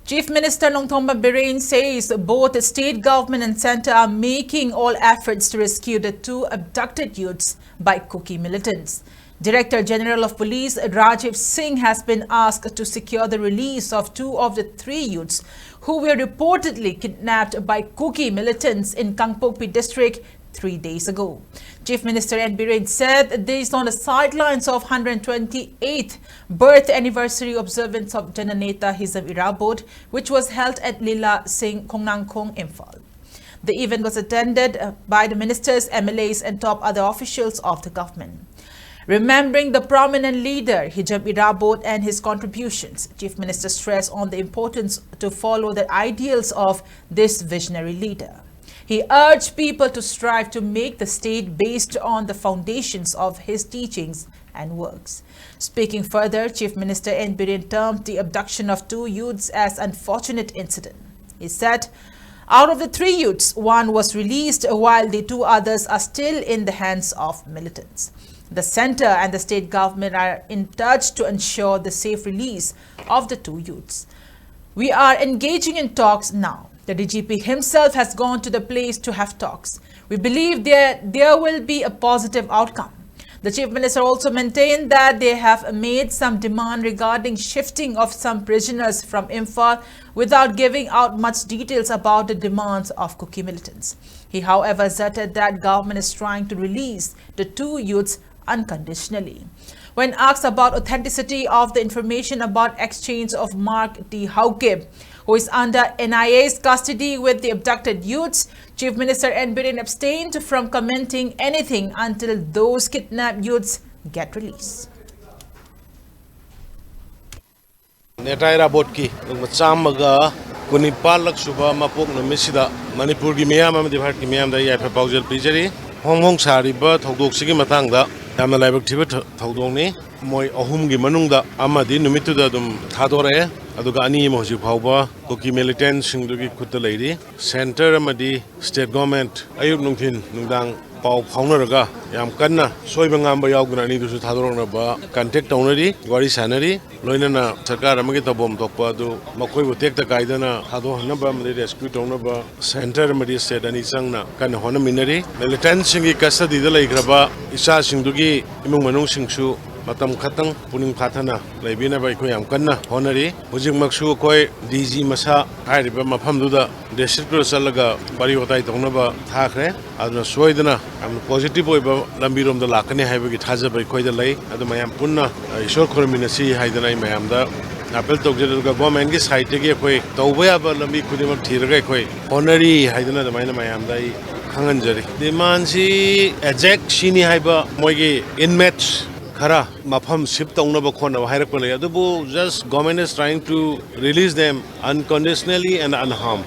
Chief Minister Nongthomba Biren says both the state government and centre are making all efforts to rescue the two abducted youths by Kuki militants. Director General of Police Rajiv Singh has been asked to secure the release of two of the three youths who were reportedly kidnapped by Kuki militants in Kangpokpi district 3 days ago. Chief Minister N. Biren said this on the sidelines of 128th birth anniversary observance of Jananeta Hizam Irabot, which was held at Lila Singh Kongnangkong, Imphal. The event was attended by the ministers, MLAs and top other officials of the government. Remembering the prominent leader Hizam Irabot and his contributions, Chief Minister stressed on the importance to follow the ideals of this visionary leader. He urged people to strive to make the state based on the foundations of his teachings and works. Speaking further, Chief Minister N. Biren termed the abduction of two youths as an unfortunate incident. He said, out of the three youths, one was released while the two others are still in the hands of militants. The centre and the state government are in touch to ensure the safe release of the two youths. We are engaging in talks now. The DGP himself has gone to the place to have talks. We believe there will be a positive outcome. The Chief Minister also maintained that they have made some demand regarding shifting of some prisoners from Imphal without giving out much details about the demands of Kuki militants. He, however, asserted that government is trying to release the two youths unconditionally. When asked about authenticity of the information about exchange of Mark D. Haukib, who is under NIA's custody with the abducted youths, Chief Minister N. Biren abstained from commenting anything until those kidnapped youths get released. Kunipalak Suba Mapok Namisida, Manipur Gimiam, the Bhat Gimiam, the Yapapauzel Pijari, Hong Hong Sari, but Hogok Sigi Matanga, Yamalabak Tibet, Togoni, Moy Ohum Gimanunda, Amadi, Numituda Dum Tadore, Adugani Moji Pauba, Kuki militants, Shindugi Kuta lady, Center Amadi, State Government, Ayub Nungtin, Nundang. Pau Poneraga, Yam Kana, Soibangamba Yagunani to Tadoraba, contact only, Wari Sanari, Loinana, Sakara Magita Bomb Topado, Makoi will take the Gaidana, Hado Nabam, the rescue Tonaba, Center Madi said, and Isangna, Kanahona Minari, Militant Singi Custody, the Lagraba, Isa Sindugi, Imumanu Singshu. Matam Katang, Puning Patana, Labina by Koyam Kana, Honori, Mujim Maksu Koi, DG Masa, Iribama Pamduda, the Circle Salaga, Bariotai Tonaba, Takre, Adna Soidana, I'm positive about Lambirum the Lakane, have it has by quite a lay, at the Mayam Puna, I short Corminasi, Haidana Mayamda. Apple to get a government is high take away, the way about Lambi Kudim Tirakoi, Honori, Haidana, the Mayam Mayamda, Hanganjari. The Mansi, Ajak, Shini Haiba, Moigi, inmates. Khara mafam ship taunaba khona hairapale adubu just government is trying to release them unconditionally and unharmed.